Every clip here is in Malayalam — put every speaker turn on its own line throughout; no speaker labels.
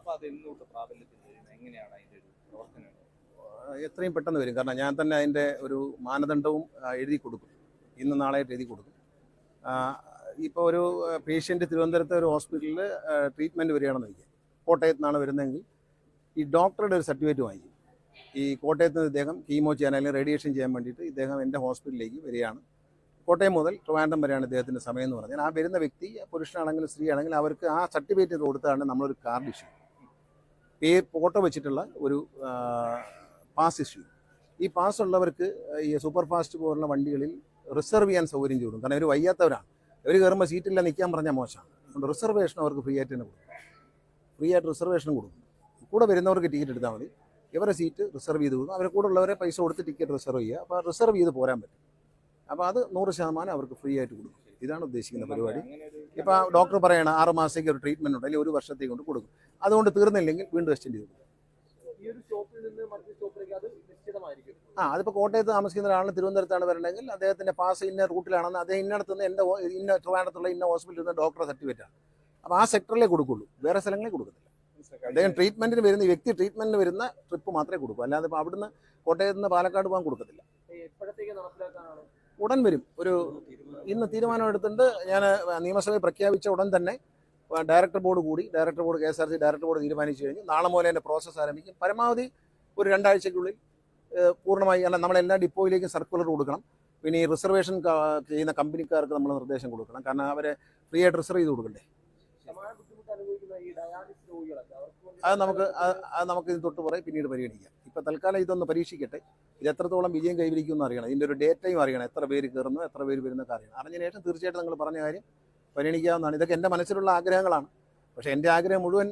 അപ്പോൾ അത് എന്തുകൊണ്ട് പ്രാബല്യത്തിൽ വരുന്നത്, എങ്ങനെയാണ് അതിൻ്റെ ഒരു പ്രവർത്തനം?
എത്രയും പെട്ടെന്ന് വരും. കാരണം ഞാൻ തന്നെ അതിൻ്റെ ഒരു മാനദണ്ഡവും എഴുതി കൊടുക്കും. ഇന്ന് നാളെയായിട്ട് എഴുതി കൊടുക്കും. ഇപ്പോൾ ഒരു പേഷ്യൻ്റ് തിരുവനന്തപുരത്തെ ഒരു ഹോസ്പിറ്റലിൽ ട്രീറ്റ്മെൻറ്റ് വരികയാണെന്ന് വയ്ക്കുക, കോട്ടയത്ത് നിന്നാണ് വരുന്നതെങ്കിൽ ഈ ഡോക്ടറുടെ ഒരു സർട്ടിഫിക്കറ്റ് വാങ്ങിക്കും. ഈ കോട്ടയത്ത് നിന്ന് ഇദ്ദേഹം കീമോ ചെയ്യാൻ അല്ലെങ്കിൽ റേഡിയേഷൻ ചെയ്യാൻ വേണ്ടിയിട്ട് ഇദ്ദേഹം എൻ്റെ ഹോസ്പിറ്റലിലേക്ക് വരികയാണ്. കോട്ടയം മുതൽ ട്രിവാൻഡ്രം വരെയാണ് ഇദ്ദേഹത്തിൻ്റെ സമയം എന്ന് പറഞ്ഞാൽ ആ വരുന്ന വ്യക്തി പുരുഷനാണെങ്കിലും സ്ത്രീ ആണെങ്കിലും അവർക്ക് ആ സർട്ടിഫിക്കറ്റ് കൊടുത്താണ് നമ്മളൊരു കാർഡ് ഇഷ്യൂ, ഫോട്ടോ വെച്ചിട്ടുള്ള ഒരു പാസ് ഇഷ്യൂ. ഈ പാസ് ഉള്ളവർക്ക് ഈ സൂപ്പർ ഫാസ്റ്റ് പോലുള്ള വണ്ടികളിൽ റിസർവ് ചെയ്യാൻ സൗകര്യം ചെയ്യും. കാരണം ഇവർ വയ്യാത്തവരാണ്, ഇവർ കയറുമ്പോൾ സീറ്റില്ല നിൽക്കാൻ പറഞ്ഞാൽ മോശമാണ്. അതുകൊണ്ട് റിസർവേഷൻ അവർക്ക് ഫ്രീ ആയിട്ട് തന്നെ കൊടുക്കും. ഫ്രീ ആയിട്ട് റിസർവേഷൻ കൊടുക്കും. കൂടെ വരുന്നവർക്ക് ടിക്കറ്റ് എടുത്താൽ മതി, ഇവരെ സീറ്റ് റിസർവ് ചെയ്ത് കൊടുക്കും. അവരെ കൂടെ ഉള്ളവരെ പൈസ കൊടുത്ത് ടിക്കറ്റ് റിസർവ് ചെയ്യുക. അപ്പോൾ റിസർവ് ചെയ്ത് പോരാൻ പറ്റും. അപ്പോൾ അത് 100% അവർക്ക് ഫ്രീ ആയിട്ട് കൊടുക്കും. ഇതാണ് ഉദ്ദേശിക്കുന്ന പരിപാടി. ഇപ്പോൾ ഡോക്ടർ പറയണം 6 മാസത്തേക്ക് ഒരു ട്രീറ്റ്മെൻറ്റ് ഉണ്ട്, അല്ലെങ്കിൽ 1 വർഷത്തേക്ക് കൊണ്ട് കൊടുക്കും. അതുകൊണ്ട് തീർന്നില്ലെങ്കിൽ വീണ്ടും എക്സ്റ്റെൻഡ് ചെയ്തു. അതിപ്പോൾ കോട്ടയത്ത് താമസിക്കുന്ന ഒരാളിന് തിരുവനന്തപുരത്താണ് വരണമെങ്കിൽ അദ്ദേഹത്തിൻ്റെ പാസ് ഇന്ന റൂട്ടിലാണെന്ന് അദ്ദേഹം ഇന്നടത്ത് നിന്ന് എൻ്റെ ഇന്ന ട്രിവാൻഡ്രത്തുള്ള ഇന്ന ഹോസ്പിറ്റലിൽ നിന്ന് ഡോക്ടറെ സർട്ടിഫിക്കറ്റാണ്. അപ്പോൾ ആ സെക്ടറിലേ കൊടുക്കുള്ളൂ, വേറെ സ്ഥലങ്ങളെ കൊടുക്കത്തില്ല. അദ്ദേഹം ട്രീറ്റ്മെൻറ്റിന് വരുന്ന വ്യക്തി ട്രീറ്റ്മെൻറ്റിന് വരുന്ന ട്രിപ്പ് മാത്രമേ കൊടുക്കൂ. അല്ലാതെ ഇപ്പോൾ അവിടുന്ന് കോട്ടയത്ത് നിന്ന് പാലക്കാട് പോകാൻ കൊടുക്കത്തില്ല. ഉടൻ വരും. ഇന്ന് തീരുമാനം എടുത്തിട്ടുണ്ട്. ഞാൻ നിയമസഭയിൽ പ്രഖ്യാപിച്ച ഉടൻ തന്നെ director board KSRTC director board തീരുമാനിച്ചു കഴിഞ്ഞു. നാളെ മുതൽ എൻ്റെ പ്രോസസ്സ് ആരംഭിക്കും. പരമാവധി ഒരു 2 ആഴ്ചയ്ക്കുള്ളിൽ പൂർണ്ണമായി. കാരണം നമ്മളെല്ലാ ഡിപ്പോയിലേക്കും സർക്കുലർ കൊടുക്കണം. പിന്നെ ഈ റിസർവേഷൻ ചെയ്യുന്ന കമ്പനിക്കാർക്ക് നമ്മൾ നിർദ്ദേശം കൊടുക്കണം. കാരണം അവരെ ഫ്രീ ആയിട്ട് റിസർവ് ചെയ്ത് കൊടുക്കണ്ടേ. അത് നമുക്ക് ഇത് തൊട്ട് പറയും, പിന്നീട് പരിഗണിക്കാം. ഇപ്പോൾ തൽക്കാലം ഇതൊന്ന് പരീക്ഷിക്കട്ടെ. ഇത് എത്രത്തോളം വിജയം കൈവരിക്കുമെന്ന് അറിയണം. ഇതിൻ്റെ ഒരു ഡേറ്റയും അറിയണം, എത്ര പേര് കയറുന്നു, എത്ര പേര് വരുന്നൊക്കെ അറിയണം. അറിഞ്ഞതിന് ശേഷം തീർച്ചയായിട്ടും നിങ്ങൾ പറഞ്ഞ കാര്യം പരിഗണിക്കാവുന്നതാണ്. ഇതൊക്കെ എൻ്റെ മനസ്സിലുള്ള ആഗ്രഹങ്ങളാണ്. പക്ഷേ എൻ്റെ ആഗ്രഹം മുഴുവൻ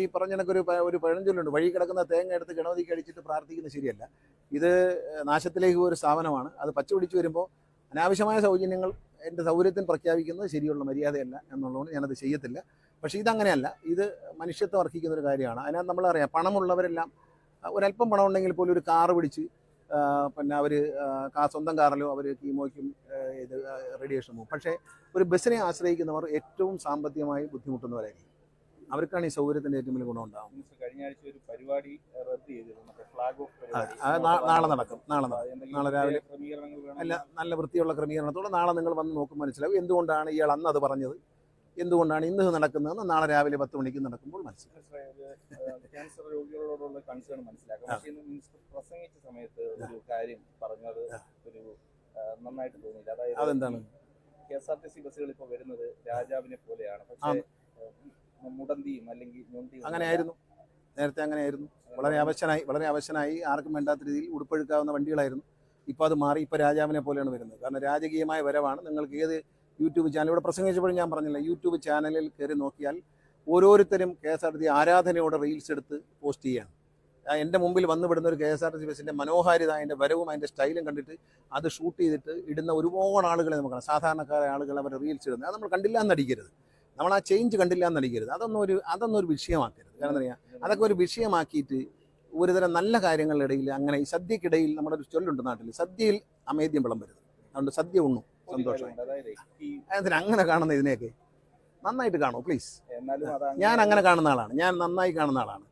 ഈ പറഞ്ഞ ഒരു പഴഞ്ചൊല്ലുണ്ട്, വഴി കിടക്കുന്ന തേങ്ങ എടുത്ത് ഗണപതിക്ക് അടിച്ചിട്ട് പ്രാർത്ഥിക്കുന്നത് ശരിയല്ല. ഇത് നാശത്തിലേക്ക് ഒരു സ്ഥാപനമാണ്. അത് പച്ച പിടിച്ച് വരുമ്പോൾ അനാവശ്യമായ സൗജന്യങ്ങൾ എൻ്റെ സൗകര്യത്തിന് പ്രഖ്യാപിക്കുന്നത് ശരിയുള്ള മര്യാദയല്ല എന്നുള്ളതുകൊണ്ട് ഞാനത് ചെയ്യത്തില്ല. പക്ഷേ ഇതങ്ങനെയല്ല. ഇത് മനുഷ്യത്വം അർഹിക്കുന്നൊരു കാര്യമാണ്. അതിനകത്ത് നമ്മളറിയാം, പണമുള്ളവരെല്ലാം ഒരല്പം പണം ഉണ്ടെങ്കിൽ പോലും ഒരു കാറ് പിടിച്ച് പിന്നെ അവർ സ്വന്തം കാറിലോ അവർ കീമോയ്ക്കും ഇത് റേഡിയേഷൻ പോകും. പക്ഷേ ഒരു ബസ്സിനെ ആശ്രയിക്കുന്നവർ ഏറ്റവും സാമ്പത്തികമായി ബുദ്ധിമുട്ടുന്നവരായിരിക്കും. അവർക്കാണ് ഈ സൗകര്യത്തിൻ്റെ ഏറ്റവും വലിയ ഗുണമുണ്ടാകും.
കഴിഞ്ഞ ആഴ്ച ഒരു പരിപാടി റദ്ദ് ചെയ്തിരുന്നു, ഫ്ലാഗ് ഓഫ്.
നാളെ നടക്കും. നാളെ രാവിലെ നല്ല വൃത്തിയുള്ള ക്രമീകരണത്തോടെ നാളെ നിങ്ങൾ വന്ന് നോക്കുമ്പോൾ മനസ്സിലാവും എന്തുകൊണ്ടാണ് ഇയാൾ അന്ന് അത് പറഞ്ഞത്, എന്തുകൊണ്ടാണ് ഇന്ന് നടക്കുന്നതെന്ന് നാളെ രാവിലെ 10 മണിക്ക് നടക്കുമ്പോൾ മനസ്സിലാവും.
ക്യാൻസർ രോഗികളോടുള്ള കൺസേൺ മനസ്സിലാക്കാം. പക്ഷേ ഇന്ന് മിനിസ്റ്റർ പ്രസംഗിച്ച സമയത്ത് ഒരു കാര്യം പറഞ്ഞത് ഒരു നന്നായിട്ട് തോന്നിയില്ല.
അതെന്താണ്?
KSRTC ബസ്സുകൾ ഇപ്പോൾ വരുന്നത് രാജാവിനെ പോലെയാണ്. പക്ഷേ മുടന്തിയും അല്ലെങ്കിൽ
അങ്ങനെയായിരുന്നു, നേരത്തെ അങ്ങനെയായിരുന്നു. വളരെ അവശനായി ആർക്കും വേണ്ടാത്ത രീതിയിൽ ഉടുപ്പൊഴുക്കാവുന്ന വണ്ടികളായിരുന്നു. ഇപ്പോൾ അത് മാറി. ഇപ്പോൾ രാജാവിനെ പോലെയാണ് വരുന്നത്. കാരണം രാജകീയമായ വരവാണ്. നിങ്ങൾക്ക് ഏത് യൂട്യൂബ് ചാനൽ, ഇവിടെ പ്രസംഗിച്ചപ്പോഴും ഞാൻ പറഞ്ഞില്ല, യൂട്യൂബ് ചാനലിൽ കയറി നോക്കിയാൽ ഓരോരുത്തരും KSRTC ആരാധനയോടെ റീൽസ് എടുത്ത് പോസ്റ്റ് ചെയ്യുകയാണ്. എൻ്റെ മുമ്പിൽ വന്നുവിടുന്ന ഒരു KSRTC ബസ്സിൻ്റെ മനോഹാരിത, അതിൻ്റെ വരവും അതിൻ്റെ സ്റ്റൈലും കണ്ടിട്ട് അത് ഷൂട്ട് ചെയ്തിട്ട് ഇടുന്ന ഒരുപാട് ആളുകളെ നമുക്ക് കാണാം. സാധാരണക്കാരായ ആളുകൾ അവർ റീൽസ് ഇടുന്നത് അത് നമ്മൾ കണ്ടില്ല എന്നടിക്കരുത്. നമ്മൾ ആ ചേഞ്ച് കണ്ടില്ല എന്നടിക്കരുത്. അതൊന്നും ഒരു വിഷയമാക്കരുത്. കാരണം എന്താ പറയുക, അതൊക്കെ ഒരു വിഷയമാക്കിയിട്ട് ഒരുതരം നല്ല കാര്യങ്ങളുടെ ഇടയിൽ അങ്ങനെ ഈ സദ്യക്കിടയിൽ നമ്മുടെ ഒരു ചൊല്ലുണ്ട് നാട്ടിൽ, സദ്യയിൽ അമേദ്യം വിളമ്പരുത്. അതുകൊണ്ട് സദ്യ ഉണ്ണും സന്തോഷമായി. അതിന് അങ്ങനെ കാണുന്ന ഇതിനെയൊക്കെ നന്നായിട്ട് കാണൂ പ്ലീസ്. ഞാൻ അങ്ങനെ കാണുന്ന ആളാണ്, ഞാൻ നന്നായി കാണുന്ന ആളാണ്.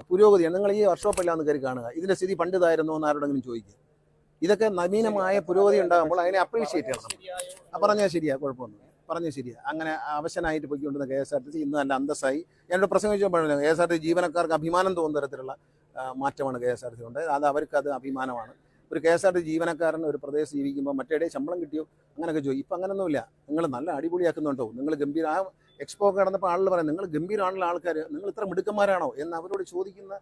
പുരോഗതിയാണ്. നിങ്ങൾ ഈ വർക്ക്ഷോപ്പെല്ലാം ഒന്ന് കയറി കാണുക. ഇതിൻ്റെ സ്ഥിതി പണ്ടിതായിരുന്നോ എന്ന് ആരോടെങ്കിലും ചോദിക്കുക. ഇതൊക്കെ നവീനമായ പുരോഗതി ഉണ്ടാകുമ്പോൾ അതിനെ അപ്രീഷിയേറ്റ് ചെയ്യണം. പറഞ്ഞാൽ ശരിയാ, കുഴപ്പമൊന്നും പറഞ്ഞാൽ ശരിയാ. അങ്ങനെ അവശനായിട്ട് പോയിക്കൊണ്ടിരുന്ന KSRTC ഇന്ന് നല്ല അന്തസ്സായി. ഞാനിവിടെ പ്രസംഗിച്ചപ്പോൾ KSRTC ജീവനക്കാർക്ക് അഭിമാനം തോന്നുന്ന തരത്തിലുള്ള മാറ്റമാണ് KSRTC ഉണ്ടായത്. അവർക്കത് അഭിമാനമാണ്. ഒരു KSRTC ജീവനക്കാരൻ ഒരു പ്രദേശത്ത് ജീവിക്കുമ്പോൾ മറ്റേടെ ശമ്പളം കിട്ടിയോ അങ്ങനെയൊക്കെ ചോദിക്കും. ഇപ്പം അങ്ങനെയൊന്നുമില്ല. നിങ്ങൾ നല്ല അടിപൊളിയാക്കുന്നുണ്ടോ, നിങ്ങൾ ഗംഭീര. ആ എക്സ്പോ കടന്നപ്പോൾ ആളുകൾ പറയാം, നിങ്ങൾ ഗംഭീരമാണുള്ള ആൾക്കാർ, നിങ്ങൾ ഇത്ര മിടുക്കന്മാരാണോ എന്ന് അവരോട് ചോദിക്കുന്ന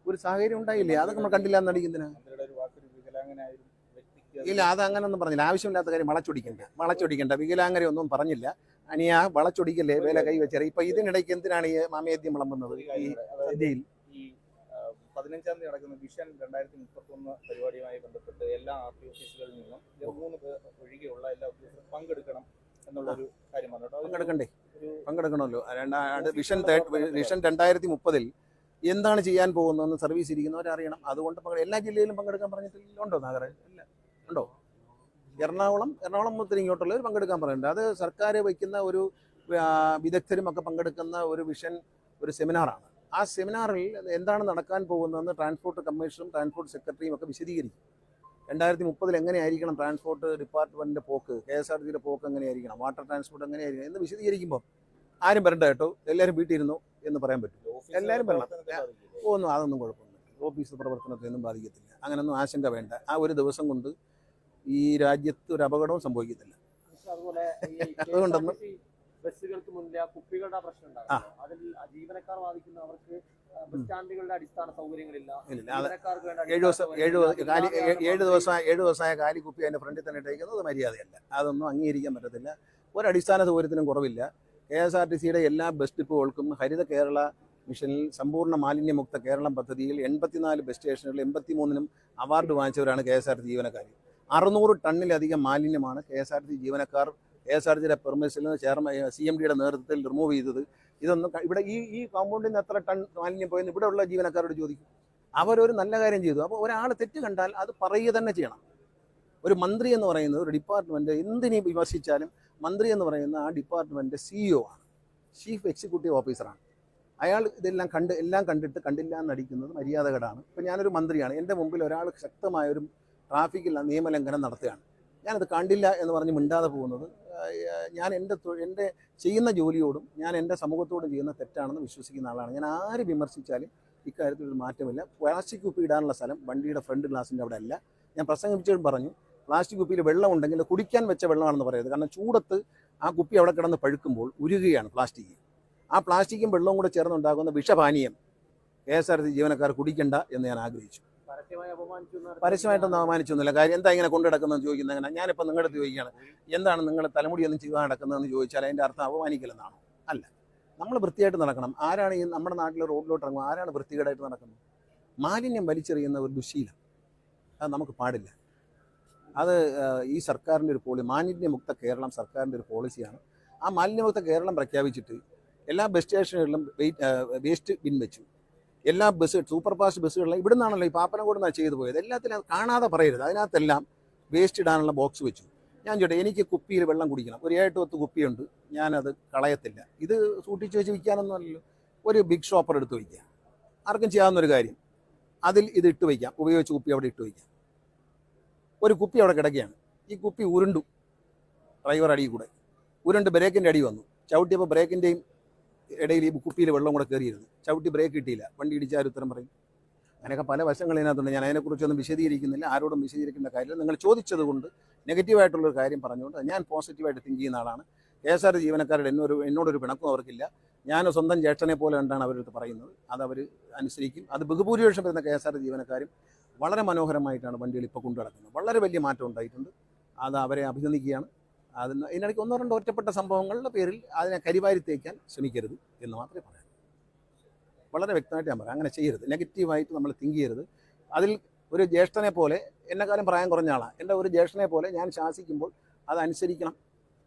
ഒരു സാഹചര്യം ഉണ്ടായില്ലേ? അതൊക്കെ നമ്മൾ കണ്ടില്ല എന്നടിക്കുന്നതിന്. ഇല്ല, അത് അങ്ങനെയൊന്നും പറഞ്ഞില്ല. ആവശ്യമില്ലാത്ത കാര്യം വളച്ചൊടിക്കണ്ട. വികലാംഗരെയൊന്നും പറഞ്ഞില്ല. അനിയ വളച്ചൊടിക്കല്ലേ, വേല കൈ വെച്ചേരെ. ഇപ്പൊ ഇതിനിടയ്ക്ക് എന്തിനാണ് ഈ മാമേദ്യം വിളമ്പുന്നത്? ഈ സദ്യയിൽ
15-ാം തീയതി നടക്കുന്ന വിഷൻ 2031 പരിപാടിയുമായി ബന്ധപ്പെട്ട് എല്ലാ RT ഓഫീസുകളിൽ നിന്നും 3 പേർ ഒഴികെയുള്ള എല്ലാ ഓഫീസറും പങ്കെടുക്കണം എന്നുള്ളൊരു കാര്യം പറഞ്ഞിട്ട്
പങ്കെടുക്കണമല്ലോ. വിഷൻ 2030 എന്താണ് ചെയ്യാൻ പോകുന്നതെന്ന് സർവീസ് ഇരിക്കുന്നവരറിയണം. അതുകൊണ്ട് എല്ലാ ജില്ലയിലും പങ്കെടുക്കാൻ പറഞ്ഞിട്ടില്ല. ഉണ്ടോ നാഗരെ? ഇല്ല. ഉണ്ടോ? എറണാകുളം മുതൽ ഇങ്ങോട്ടുള്ളവർ പങ്കെടുക്കാൻ പറയുന്നുണ്ട്. അത് സർക്കാർ വയ്ക്കുന്ന ഒരു വിദഗ്ധരും ഒക്കെ പങ്കെടുക്കുന്ന ഒരു വിഷൻ, ഒരു സെമിനാറാണ്. ആ സെമിനാറിൽ എന്താണ് നടക്കാൻ പോകുന്നതെന്ന് ട്രാൻസ്പോർട്ട് കമ്മീഷണറും ട്രാൻസ്പോർട്ട് സെക്രട്ടറിയും ഒക്കെ വിശദീകരിക്കും. 2030 എങ്ങനെയായിരിക്കണം ട്രാൻസ്പോർട്ട് ഡിപ്പാർട്ട്മെൻറ്റിൻ്റെ പോക്ക്, KSRTCയുടെ പോക്ക് എങ്ങനെയായിരിക്കണം, വാട്ടർ ട്രാൻസ്പോർട്ട് എങ്ങനെയായിരിക്കണം എന്ന് വിശദീകരിക്കുമ്പോൾ ആരും വരണ്ട കേട്ടോ, എല്ലാവരും വീട്ടിലിരുന്നു എന്ന് പറയാൻ പറ്റും. എല്ലാവരും വരണം. അതൊന്നും കുഴപ്പമൊന്നുമില്ല. ഓഫീസ് പ്രവർത്തനത്തെയൊന്നും ബാധിക്കത്തില്ല. അങ്ങനൊന്നും ആശങ്ക വേണ്ട. ആ ഒരു ദിവസം കൊണ്ട് ഈ രാജ്യത്ത് ഒരു അപകടവും സംഭവിക്കത്തില്ല. അതുകൊണ്ടൊന്നും
ബസ്സുകൾക്ക് മുന്നിൽ കുപ്പികളുടെ പ്രശ്നം ഉണ്ടാകും. അതിൽ ജീവനക്കാർ വാദിക്കുന്ന അവർക്ക് ബസ് സ്റ്റാൻഡുകളുടെ അടിസ്ഥാന സൗകര്യങ്ങളില്ല.
7 ദിവസമായ കാലി കുപ്പി അതിൻ്റെ ഫ്രണ്ടിൽ തന്നെ ഇട്ടേക്കുന്നത് മര്യാദയല്ല. അതൊന്നും അംഗീകരിക്കാൻ പറ്റത്തില്ല. ഒരടിസ്ഥാന സൗകര്യത്തിനും കുറവില്ല. KSRTCയുടെ എല്ലാ ബസ് ഡിപ്പോകൾക്കും ഹരിത കേരള മിഷനിൽ സമ്പൂർണ്ണ മാലിന്യമുക്ത കേരളം പദ്ധതിയിൽ 84 ബസ് സ്റ്റേഷനുകളിൽ 83നും അവാർഡ് വാങ്ങിച്ചവരാണ് KSRTC ജീവനക്കാർ. 600 ടണ്ണിലധികം മാലിന്യമാണ് KSRTC ജീവനക്കാർ KSRTCയുടെ പെർമിസിൽ നിന്ന് CMDയുടെ നേതൃത്വത്തിൽ റിമൂവ് ചെയ്തത്. ഇതൊന്നും ഇവിടെ ഈ കോമ്പൗണ്ടിൽ നിന്ന് എത്ര ടൺ മാലിന്യം പോയെന്ന് ഇവിടെയുള്ള ജീവനക്കാരോട് ചോദിക്കും. അവരൊരു നല്ല കാര്യം ചെയ്തു. അപ്പോൾ ഒരാൾ തെറ്റ് കണ്ടാൽ അത് പറയുക തന്നെ ചെയ്യണം. ഒരു മന്ത്രി എന്ന് പറയുന്നത് ഒരു ഡിപ്പാർട്ട്മെൻറ്റ് എന്തിനേയും വിമർശിച്ചാലും മന്ത്രി എന്ന് പറയുന്ന ആ ഡിപ്പാർട്ട്മെൻറ്റ് CEO ആണ്, ചീഫ് എക്സിക്യൂട്ടീവ് ഓഫീസറാണ്. അയാൾ ഇതെല്ലാം എല്ലാം കണ്ടിട്ട് കണ്ടില്ല എന്നടിക്കുന്നത് മര്യാദകേടാണ്. ഇപ്പോൾ ഞാനൊരു മന്ത്രിയാണ്, എൻ്റെ മുമ്പിൽ ഒരാൾ ശക്തമായൊരു ട്രാഫിക്കിൽ നിയമലംഘനം നടത്തുകയാണ്, ഞാനത് കണ്ടില്ല എന്ന് പറഞ്ഞ് മിണ്ടാതെ പോകുന്നത് ഞാൻ എൻ്റെ ചെയ്യുന്ന ജോലിയോടും ഞാൻ എൻ്റെ സമൂഹത്തോടും ചെയ്യുന്ന തെറ്റാണെന്ന് വിശ്വസിക്കുന്ന ആളാണ്. ഞാൻ ആര് വിമർശിച്ചാലും ഇക്കാര്യത്തിലൊരു മാറ്റമില്ല. പ്ലാസ്റ്റിക് കുപ്പി ഇടാനുള്ള സ്ഥലം വണ്ടിയുടെ ഫ്രണ്ട് ഗ്ലാസിൻ്റെ അവിടെ അല്ല. ഞാൻ പ്രസംഗിച്ചിട്ടും പറഞ്ഞു, പ്ലാസ്റ്റിക് കുപ്പിയിൽ വെള്ളം ഉണ്ടെങ്കിൽ കുടിക്കാൻ വെച്ച വെള്ളമാണെന്ന് പറയരുത്. കാരണം ചൂടത്ത് ആ കുപ്പി അവിടെ കിടന്ന് പഴുക്കുമ്പോൾ ഉരുകുകയാണ് പ്ലാസ്റ്റിക്. ആ പ്ലാസ്റ്റിക്കും വെള്ളവും കൂടെ ചേർന്നുണ്ടാകുന്ന വിഷപാനീയം KSRTC ജീവനക്കാർ കുടിക്കണ്ട എന്ന് ഞാൻ ആഗ്രഹിച്ചു. പരസ്യമായിട്ടൊന്നും അപമാനിച്ചൊന്നുമില്ല. കാര്യം എന്താ ഇങ്ങനെ കൊണ്ടു നടക്കുന്നതെന്ന് ചോദിക്കുന്നത് എങ്ങനെ? ഞാനിപ്പോൾ നിങ്ങളുടെ ചോദിക്കുകയാണ്, എന്താണ് നിങ്ങൾ തലമുടിയൊന്നും ചെയ്യാൻ നടക്കുന്നതെന്ന് ചോദിച്ചാൽ അതിൻ്റെ അർത്ഥം അപമാനിക്കലെന്നാണോ? അല്ല, നമ്മൾ വൃത്തിയായിട്ട് നടക്കണം. ആരാണ് ഈ നമ്മുടെ നാട്ടിൽ റോഡിലോട്ട് ഇറങ്ങും? ആരാണ് വൃത്തികേടായിട്ട് നടക്കുന്നത്? മാലിന്യം വലിച്ചെറിയുന്ന ഒരു ദുശീലം അത് നമുക്ക് പാടില്ല. അത് ഈ സർക്കാരിൻ്റെ ഒരു മാലിന്യമുക്ത കേരളം സർക്കാരിൻ്റെ ഒരു പോളിസിയാണ്. ആ മാലിന്യമുക്ത കേരളം പ്രഖ്യാപിച്ചിട്ട് എല്ലാ ബസ് സ്റ്റേഷനുകളിലും വേസ്റ്റ് ബിൻ വെച്ചു. എല്ലാ സൂപ്പർ ഫാസ്റ്റ് ബസ്സുകളിലും ഇവിടെ നിന്നാണല്ലോ ഈ പാപ്പനംകോട് നിന്നാണ് ചെയ്തു പോയത്. എല്ലാത്തിനും കാണാതെ പറയരുത്. അതിനകത്തെല്ലാം വേസ്റ്റ് ഇടാനുള്ള ബോക്സ് വെച്ചു. ഞാൻ ചോട്ടെ, എനിക്ക് കുപ്പിയിൽ വെള്ളം കുടിക്കണം, ഒരു 7-10 കുപ്പിയുണ്ട്, ഞാനത് കളയത്തില്ല. ഇത് സൂക്ഷിച്ച് വെച്ച് വിൽക്കാനൊന്നുമല്ലല്ലോ. ഒരു ബിഗ് ഷോപ്പർ എടുത്ത് വയ്ക്കുക, ആർക്കും ചെയ്യാവുന്നൊരു കാര്യം. അതിൽ ഇത് ഇട്ട് വയ്ക്കാം, ഉപയോഗിച്ച് കുപ്പി അവിടെ ഇട്ട് വയ്ക്കാം. ഒരു കുപ്പി അവിടെ കിടക്കുകയാണ്, ഈ കുപ്പി ഉരുണ്ടു, ഡ്രൈവർ അടിയിൽ കൂടെ ഉരുണ്ട് ബ്രേക്കിൻ്റെ അടി വന്നു. ചവിട്ടിയപ്പോൾ ബ്രേക്കിൻ്റെയും ഇടയിൽ ഈ കുപ്പിയിൽ വെള്ളം കൂടെ കയറിയിരുന്നു. ചവിട്ടി ബ്രേക്ക് കിട്ടിയില്ല, വണ്ടി ഇടിച്ചാൽ ഉത്തരം പറയും. അങ്ങനെയൊക്കെ പല വശങ്ങൾ ഇതിനകത്തുണ്ട്. ഞാൻ അതിനെക്കുറിച്ചൊന്നും വിശദീകരിക്കുന്നില്ല, ആരോടും വിശദീകരിക്കേണ്ട കാര്യമില്ല. നിങ്ങൾ ചോദിച്ചത് കൊണ്ട് നെഗറ്റീവായിട്ടുള്ളൊരു കാര്യം പറഞ്ഞുകൊണ്ട് ഞാൻ പോസിറ്റീവായിട്ട് തിങ്ക് ചെയ്യുന്ന ആളാണ്. KSRTC ജീവനക്കാരുടെ എന്നോടൊരു പിണക്കും അവർക്കില്ല. ഞാൻ സ്വന്തം ജ്യേഷ്ഠനെ പോലെ കണ്ടാണ് അവരടുത്ത് പറയുന്നത്. അതവർ അനുസരിക്കും. അത് ബഹുഭൂരിപക്ഷം വരുന്ന KSRTC ജീവനക്കാരും വളരെ മനോഹരമായിട്ടാണ് വണ്ടികൾ ഇപ്പോൾ കൊണ്ടു നടക്കുന്നത്. വളരെ വലിയ മാറ്റം ഉണ്ടായിട്ടുണ്ട്. അത് അവരെ അഭിനന്ദിക്കുകയാണ്. ഇതിനിടയ്ക്ക് 1-2 ഒറ്റപ്പെട്ട സംഭവങ്ങളുടെ പേരിൽ അതിനെ കരിവാരി തേക്കാൻ ശ്രമിക്കരുത് എന്ന് മാത്രമേ പറയാൻ. വളരെ വ്യക്തമായിട്ട് ഞാൻ പറയാം, അങ്ങനെ ചെയ്യരുത്. നെഗറ്റീവായിട്ട് നമ്മൾ തിങ്ക് ചെയ്യരുത്. അതിൽ ഒരു ജ്യേഷ്ഠനെ പോലെ, എന്നെക്കാലം പ്രായം കുറഞ്ഞ ആളാണ്, എൻ്റെ ഒരു ജ്യേഷ്ഠനെ പോലെ ഞാൻ ശാസിക്കുമ്പോൾ അതനുസരിക്കണം.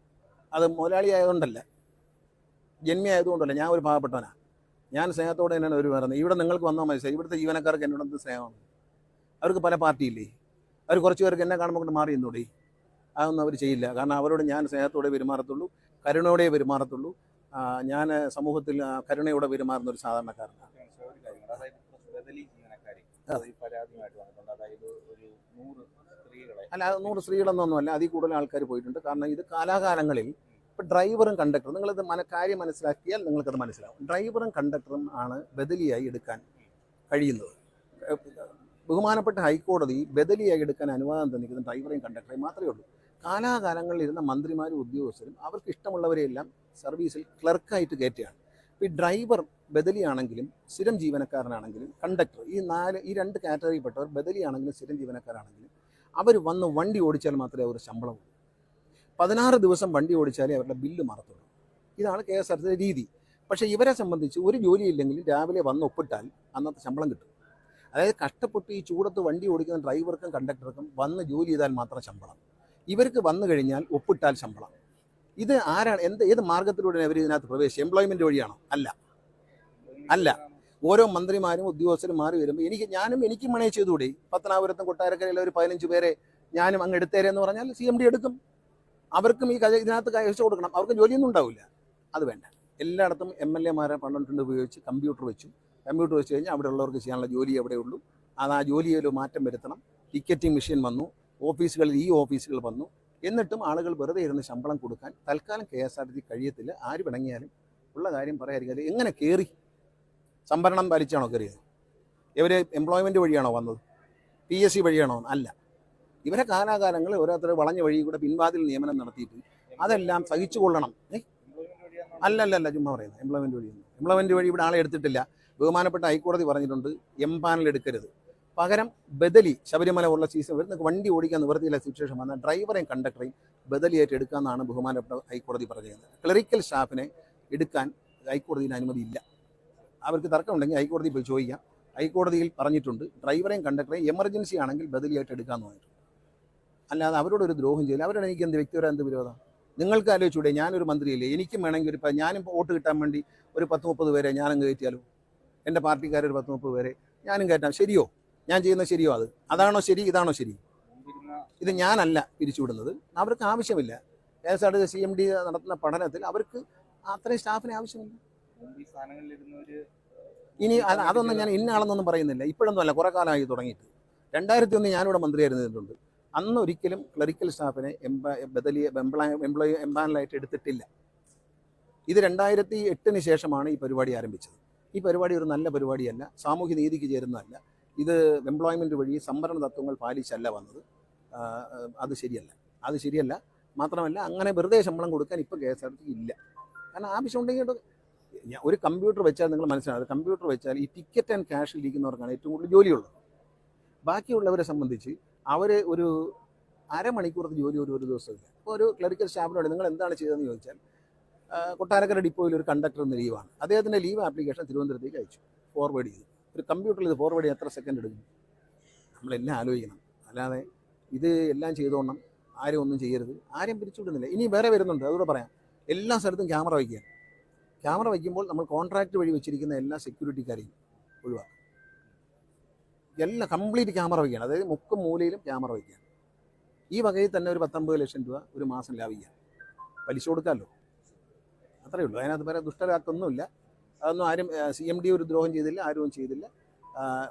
അത് മുതലാളിയായതുകൊണ്ടല്ല, ജന്മിയായതുകൊണ്ടല്ല. ഞാൻ ഒരു പാവപ്പെട്ടവനാണ്. ഞാൻ സ്നേഹത്തോടെ തന്നെയാണ് ഒരു പറയുന്നത്. ഇവിടെ നിങ്ങൾക്ക് വന്നാൽ മനസ്സിലായി, ഇവിടുത്തെ ജീവനക്കാർക്ക് എന്നോട് എന്ത് സ്നേഹമാണ്. അവർക്ക് പല പാർട്ടിയില്ലേ, അവർ കുറച്ച് പേർക്ക് എന്നെ കാണുമ്പോൾ കൊണ്ട് മാറി നിന്നോടെ. അതൊന്നും അവർ ചെയ്യില്ല. കാരണം അവരോട് ഞാൻ സ്നേഹത്തോടെ പെരുമാറത്തുള്ളൂ, കരുണയോടെ പെരുമാറത്തുള്ളൂ. ഞാൻ സമൂഹത്തിൽ കരുണയോടെ പെരുമാറുന്ന ഒരു സാധാരണക്കാരനാണ്. അല്ല, 100 സ്ത്രീകളൊന്നുമല്ല, അതിൽ കൂടുതൽ ആൾക്കാർ പോയിട്ടുണ്ട്. കാരണം ഇത് കാലാകാലങ്ങളിൽ ഇപ്പോൾ ഡ്രൈവറും കണ്ടക്ടറും, നിങ്ങളിത് കാര്യം മനസ്സിലാക്കിയാൽ നിങ്ങൾക്കത് മനസ്സിലാവും. ഡ്രൈവറും കണ്ടക്ടറും ആണ് ബദലിയായി എടുക്കാൻ കഴിയുന്നത്. ബഹുമാനപ്പെട്ട ഹൈക്കോടതി ബദലിയായി എടുക്കാൻ അനുവാദം തന്നിരിക്കുന്നത് ഡ്രൈവറെയും കണ്ടക്ടറെയും മാത്രമേ ഉള്ളൂ. കാലാകാലങ്ങളിൽ ഇരുന്ന മന്ത്രിമാരും ഉദ്യോഗസ്ഥരും അവർക്ക് ഇഷ്ടമുള്ളവരെയെല്ലാം സർവീസിൽ ക്ലർക്കായിട്ട് കയറ്റുകയാണ്. ഈ ഡ്രൈവർ ബദലിയാണെങ്കിലും സ്ഥിരം ജീവനക്കാരനാണെങ്കിലും കണ്ടക്ടർ, ഈ 2 കാറ്റഗറിയിൽപ്പെട്ടവർ ബദലിയാണെങ്കിലും സ്ഥിരം ജീവനക്കാരാണെങ്കിലും അവർ വന്ന് വണ്ടി ഓടിച്ചാൽ മാത്രമേ അവർ ശമ്പളം 16 ദിവസം വണ്ടി ഓടിച്ചാലേ അവരുടെ ബില്ല് മാറത്തുള്ളൂ. ഇതാണ് KSRTC രീതി. പക്ഷേ ഇവരെ സംബന്ധിച്ച് ഒരു ജോലിയില്ലെങ്കിലും രാവിലെ വന്ന് ഒപ്പിട്ടാൽ അന്നത്തെ ശമ്പളം കിട്ടും. അതായത് കഷ്ടപ്പെട്ട് ഈ ചൂടത്ത് വണ്ടി ഓടിക്കുന്ന ഡ്രൈവർക്കും കണ്ടക്ടർക്കും വന്ന് ജോലി ചെയ്താൽ മാത്രം ശമ്പളം. ഇവർക്ക് വന്നു കഴിഞ്ഞാൽ ഒപ്പിട്ടാൽ ശമ്പളം. ഇത് ആരാണ്, ഏത് മാർഗത്തിലൂടെയാണ് ഇവർ ഇതിനകത്ത് പ്രവേശിച്ചത്? എംപ്ലോയ്മെൻറ്റ് വഴിയാണോ? അല്ല. ഓരോ മന്ത്രിമാരും ഉദ്യോഗസ്ഥരും മാറി വരുമ്പോൾ എനിക്കും മണേ ചെയ്തുകൂടി. പത്തനാപുരത്തും കൊട്ടാരക്കരയിലെ ഒരു 15 പേരെ ഞാനും അങ്ങ് എടുത്തേരെ എന്ന് പറഞ്ഞാൽ CMD എടുക്കും. അവർക്കും ഇതിനകത്ത് കൈവശം കൊടുക്കണം. അവർക്കും ജോലിയൊന്നും ഉണ്ടാവില്ല. അത് വേണ്ട. എല്ലായിടത്തും MLA മാരെ 12 ഉപയോഗിച്ച് കമ്പ്യൂട്ടർ വെച്ചു കമ്പ്യൂട്ടർ വെച്ച് കഴിഞ്ഞാൽ അവിടെ ഉള്ളവർക്ക് ചെയ്യാനുള്ള ജോലി എവിടെ ഉള്ളൂ. അത് ആ ജോലിയിൽ മാറ്റം വരുത്തണം. ടിക്കറ്റിംഗ് മെഷീൻ വന്നു, ഓഫീസുകളിൽ ഈ ഓഫീസുകൾ വന്നു. എന്നിട്ടും ആളുകൾ വെറുതെ ഇരുന്ന് ശമ്പളം കൊടുക്കാൻ തൽക്കാലം KSRTC കഴിയത്തില്ല. ആര് പിണങ്ങിയാലും ഉള്ള കാര്യം പറയാതിരിക്കാതെ എങ്ങനെ കയറി? സംവരണം പാലിച്ചാണോ കയറിയത്? ഇവർ എംപ്ലോയ്മെൻറ്റ് വഴിയാണോ വന്നത്? PSC വഴിയാണോ? അല്ല. ഇവരെ കാലാകാലങ്ങൾ ഓരോരുത്തർ വളഞ്ഞ വഴി കൂടെ പിൻവാതിൽ നിയമനം നടത്തിയിട്ട് അതെല്ലാം സഹിച്ചു കൊള്ളണം. അല്ലല്ല, ചുമ്മാ പറയുന്നത്. എംപ്ലോയ്മെൻറ്റ് വഴി ഇവിടെ ആളെ എടുത്തിട്ടില്ല. ബഹുമാനപ്പെട്ട ഹൈക്കോടതി പറഞ്ഞിട്ടുണ്ട് എംപാനൽ എടുക്കരുത്. പകരം ബദലി, ശബരിമല ഉള്ള സീസൺ വരുന്ന വണ്ടി ഓടിക്കാൻ നിവൃത്തിയില്ല സിറ്റുവേഷൻ വന്നാൽ ഡ്രൈവറെയും കണ്ടക്ടറെയും ബദലിയായിട്ട് എടുക്കാമെന്നാണ് ബഹുമാനപ്പെട്ട ഹൈക്കോടതി പറഞ്ഞത്. ക്ലറിക്കൽ സ്റ്റാഫിനെ എടുക്കാൻ ഹൈക്കോടതിയിൽ അനുമതിയില്ല. അവർക്ക് തർക്കമുണ്ടെങ്കിൽ ഹൈക്കോടതി പോയി ചോദിക്കാം. ഹൈക്കോടതിയിൽ പറഞ്ഞിട്ടുണ്ട് ഡ്രൈവറെയും കണ്ടക്ടറെയും എമർജൻസി ആണെങ്കിൽ ബദലിയായിട്ട് എടുക്കാമെന്ന് പറഞ്ഞിട്ടുണ്ട്. അല്ലാതെ അവരോട് ഒരു ദ്രോഹം ചെയ്യില്ല. അവരോട് എനിക്ക് എന്ത് വ്യക്തിപരം എന്ത് വിരോധം? നിങ്ങൾക്ക് ആലോചിച്ചൂടെ? ഞാനൊരു മന്ത്രിയില്ലേ, എനിക്കും വേണമെങ്കിൽ ഇപ്പം ഞാനും വോട്ട് കിട്ടാൻ വേണ്ടി ഒരു 10-30 പേരെ ഞാനും കയറ്റിയാലോ? എൻ്റെ പാർട്ടിക്കാരൊരു 10-30 പേരെ ഞാനും കയറ്റാം. ശരിയോ? ഞാൻ ചെയ്യുന്നത് ശരിയോ? അതാണോ ശരി? ഇതാണോ ശരി? ഇത് ഞാനല്ല പിരിച്ചുവിടുന്നത്. അവർക്ക് ആവശ്യമില്ല. KSRTC CMD നടത്തുന്ന പഠനത്തിൽ അവർക്ക് അത്രയും സ്റ്റാഫിന് ആവശ്യമില്ല. ഇനി അതൊന്നും ഞാൻ ഇന്ന ആളെന്നൊന്നും പറയുന്നില്ല. ഇപ്പോഴൊന്നും അല്ല, കുറേ കാലമായി തുടങ്ങിയിട്ട്. 2001 ഞാനിവിടെ മന്ത്രിയായിരുന്നിട്ടുണ്ട്. അന്ന് ഒരിക്കലും ക്ലറിക്കൽ സ്റ്റാഫിനെ ബദലിയെ എംപാനലായിട്ട് എടുത്തിട്ടില്ല. ഇത് 2008 ശേഷമാണ് ഈ പരിപാടി ആരംഭിച്ചത്. ഈ പരിപാടി ഒരു നല്ല പരിപാടിയല്ല, സാമൂഹ്യ നീതിക്ക് ചേരുന്നതല്ല. ഇത് എംപ്ലോയ്മെൻറ്റ് വഴി സംവരണ തത്വങ്ങൾ പാലിച്ചല്ല വന്നത്. അത് ശരിയല്ല. മാത്രമല്ല അങ്ങനെ വെറുതെ ശമ്പളം കൊടുക്കാൻ ഇപ്പോൾ KSRTC ഇല്ല. കാരണം ആവശ്യമുണ്ടെങ്കിൽ ഒരു കമ്പ്യൂട്ടർ വെച്ചാൽ നിങ്ങൾ മനസ്സിലാകും. കമ്പ്യൂട്ടർ വെച്ചാൽ ഈ ടിക്കറ്റ് ആൻഡ് ക്യാഷിൽ ഇരിക്കുന്നവർക്കാണ് ഏറ്റവും കൂടുതൽ ജോലിയുള്ളത്. ബാക്കിയുള്ളവരെ സംബന്ധിച്ച് അവർ ഒരു അരമണിക്കൂറത്തെ ജോലി ഒരു ദിവസമില്ല. ഇപ്പോൾ ഒരു ക്ലറിക്കൽ സ്റ്റാഫിനോട് നിങ്ങൾ എന്താണ് ചെയ്തതെന്ന് ചോദിച്ചാൽ, കൊട്ടാരക്കര ഡിപ്പോയിൽ ഒരു കണ്ടക്ടർ എന്ന ലീവാണ്. അദ്ദേഹത്തിൻ്റെ ലീവ് ആപ്ലിക്കേഷൻ തിരുവനന്തപുരത്തേക്ക് അയച്ചു, ഫോർവേഡ് ചെയ്തു. ഒരു കമ്പ്യൂട്ടറിൽ ഇത് ഫോർവേഡ് ചെയ്യാൻ എത്ര സെക്കൻഡ് എടുക്കും? നമ്മളെല്ലാം ആലോചിക്കണം. അല്ലാതെ ഇത് എല്ലാം ചെയ്തോണം ആരും ഒന്നും ചെയ്യരുത്. ആരും പിരിച്ചുവിടുന്നില്ല. ഇനി വേറെ വരുന്നുണ്ട്, അതുകൂടെ പറയാം. എല്ലാ സ്ഥലത്തും ക്യാമറ വയ്ക്കുക. ക്യാമറ വയ്ക്കുമ്പോൾ നമ്മൾ കോൺട്രാക്ട് വഴി വെച്ചിരിക്കുന്ന എല്ലാ സെക്യൂരിറ്റിക്കാരെയും ഒഴിവാക്കും. എല്ലാം കംപ്ലീറ്റ് ക്യാമറ വയ്ക്കുകയാണ്. അതായത് മുക്കും മൂലയിലും ക്യാമറ വയ്ക്കുകയാണ്. ഈ വകയിൽ തന്നെ ഒരു 10-50 ലക്ഷം രൂപ ഒരു മാസം ലാഭിക്കാം. പലിശ കൊടുക്കാമല്ലോ, അത്രയേ ഉള്ളൂ. അതിനകത്ത് വേറെ ദുഷ്ടരാക്കൊന്നുമില്ല. അതൊന്നും ആരും CMD ഒരു ദ്രോഹം ചെയ്തില്ല, ആരും ചെയ്തില്ല.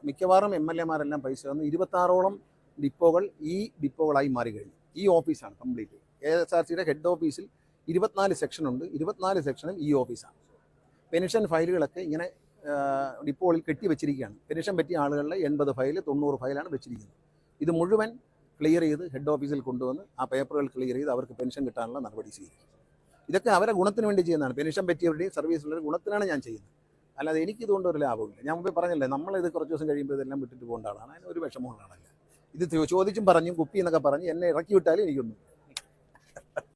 മിക്കവാറും MLA-മാരെല്ലാം പൈസ തന്നു. 26ഓളം ഡിപ്പോകൾ ഈ ഡിപ്പോകളായി മാറി കഴിഞ്ഞു. ഈ ഓഫീസാണ് കംപ്ലീറ്റ്. KSRTCയുടെ ഹെഡ് ഓഫീസിൽ 24 സെക്ഷനുണ്ട്. 24 സെക്ഷനും ഈ ഓഫീസാണ്. പെൻഷൻ ഫയലുകളൊക്കെ ഇങ്ങനെ ഡിപ്പോകളിൽ കെട്ടിവെച്ചിരിക്കുകയാണ്. പെൻഷൻ പറ്റിയ ആളുകളുടെ 80 ഫയൽ 90 ഫയലാണ് വെച്ചിരിക്കുന്നത്. ഇത് മുഴുവൻ ക്ലിയർ ചെയ്ത് ഹെഡ് ഓഫീസിൽ കൊണ്ടുവന്ന് ആ പേപ്പറുകൾ ക്ലിയർ ചെയ്ത് അവർക്ക് പെൻഷൻ കിട്ടാനുള്ള നടപടി സ്വീകരിക്കും. ഇതൊക്കെ അവരെ ഗുണത്തിന് വേണ്ടി ചെയ്യുന്നതാണ്. പെൻഷൻ പറ്റിയവരുടെയും സർവീസുകളുടെ ഗുണത്തിനാണ് ഞാൻ ചെയ്യുന്നത്. അല്ലാതെ എനിക്കിതുകൊണ്ട് ഒരു ലാഭമില്ല. ഞാൻ മുമ്പേ പറഞ്ഞില്ലേ, നമ്മളിത് കുറച്ച് ദിവസം കഴിയുമ്പോൾ ഇതെല്ലാം വിട്ടിട്ട് പോകേണ്ട ആളാണ്. അതിന് ഒരു വിഷമമുള്ള ആളല്ല. ഇത് ചോദിച്ചും പറഞ്ഞും കുപ്പി എന്നൊക്കെ പറഞ്ഞ് എന്നെ ഇറക്കി വിട്ടാലും എനിക്കൊന്നും